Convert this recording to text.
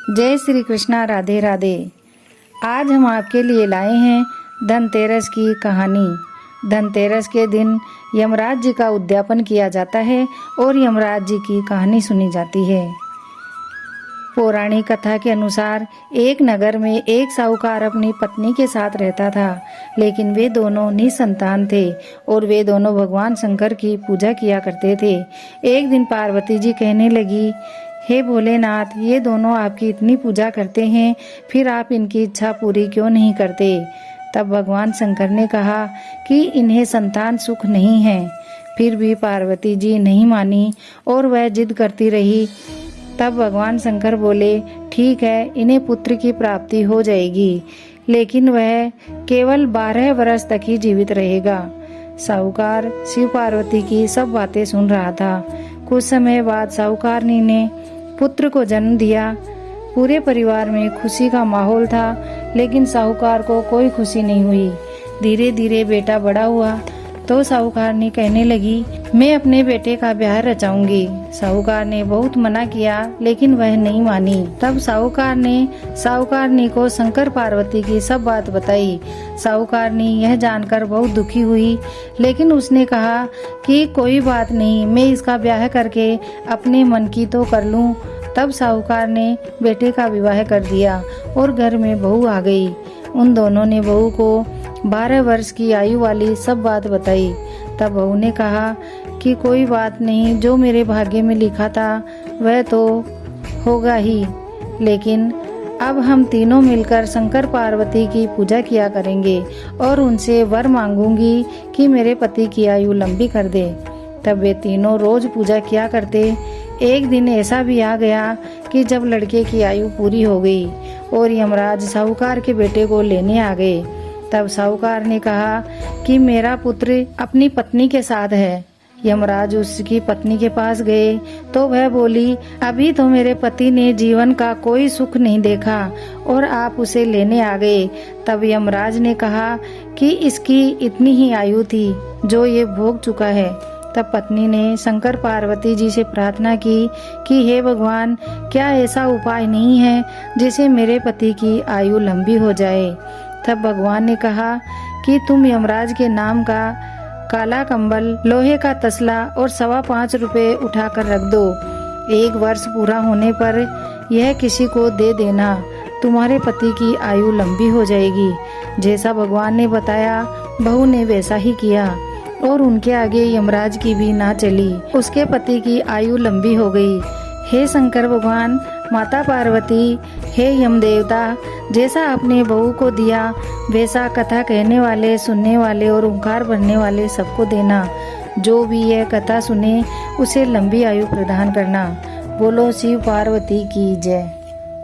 जय श्री कृष्णा, राधे राधे। आज हम आपके लिए लाए हैं धनतेरस की कहानी। धनतेरस के दिन यमराज जी का उद्यापन किया जाता है और यमराज जी की कहानी सुनी जाती है। पौराणिक कथा के अनुसार एक नगर में एक साहूकार अपनी पत्नी के साथ रहता था, लेकिन वे दोनों निसंतान थे और वे दोनों भगवान शंकर की पूजा किया करते थे। एक दिन पार्वती जी कहने लगी, हे भोलेनाथ, ये दोनों आपकी इतनी पूजा करते हैं, फिर आप इनकी इच्छा पूरी क्यों नहीं करते? तब भगवान शंकर ने कहा कि इन्हें संतान सुख नहीं है। फिर भी पार्वती जी नहीं मानी और वह जिद करती रही। तब भगवान शंकर बोले, ठीक है, इन्हें पुत्र की प्राप्ति हो जाएगी, लेकिन वह केवल 12 वर्ष तक ही जीवित रहेगा। साहूकार शिव पार्वती की सब बातें सुन रहा था। कुछ समय बाद साहूकारनी ने पुत्र को जन्म दिया। पूरे परिवार में खुशी का माहौल था, लेकिन साहूकार को कोई खुशी नहीं हुई। धीरे धीरे बेटा बड़ा हुआ तो साहूकारनी कहने लगी, मैं अपने बेटे का ब्याह रचाऊंगी। साहूकार ने बहुत मना किया, लेकिन वह नहीं मानी। तब साहूकार ने साहूकारनी को शंकर पार्वती की सब बात बताई। साहूकारनी यह जानकर बहुत दुखी हुई, लेकिन उसने कहा कि कोई बात नहीं, मैं इसका ब्याह करके अपने मन की तो कर लूं। तब साहूकार ने बेटे का विवाह कर दिया और घर में बहू आ गई। उन दोनों ने बहू को 12 वर्ष की आयु वाली सब बात बताई। तब बहू ने कहा कि कोई बात नहीं, जो मेरे भाग्य में लिखा था वह तो होगा ही, लेकिन अब हम तीनों मिलकर शंकर पार्वती की पूजा किया करेंगे और उनसे वर मांगूंगी कि मेरे पति की आयु लंबी कर दे। तब वे तीनों रोज पूजा किया करते। एक दिन ऐसा भी आ गया कि जब लड़के की आयु पूरी हो गई और यमराज साहूकार के बेटे को लेने आ गए। तब साहूकार ने कहा कि मेरा पुत्र अपनी पत्नी के साथ है। यमराज उसकी पत्नी के पास गए तो वह बोली, अभी तो मेरे पति ने जीवन का कोई सुख नहीं देखा और आप उसे लेने आ गए। तब यमराज ने कहा कि इसकी इतनी ही आयु थी जो ये भोग चुका है। तब पत्नी ने शंकर पार्वती जी से प्रार्थना की कि हे भगवान, क्या ऐसा उपाय नहीं है जिससे मेरे पति की आयु लंबी हो जाए? तब भगवान ने कहा कि तुम यमराज के नाम का काला कंबल, लोहे का तसला और 5.25 रुपए उठाकर रख दो। 1 वर्ष पूरा होने पर यह किसी को दे देना, तुम्हारे पति की आयु लंबी हो जाएगी। जैसा भगवान ने बताया, बहू ने वैसा ही किया और उनके आगे यमराज की भी ना चली। उसके पति की आयु लंबी हो गई। हे शंकर भगवान, माता पार्वती, हे यम देवता, जैसा आपने बहू को दिया वैसा कथा कहने वाले, सुनने वाले और ओंकार भरने वाले सबको देना। जो भी यह कथा सुने उसे लंबी आयु प्रदान करना। बोलो शिव पार्वती की जय।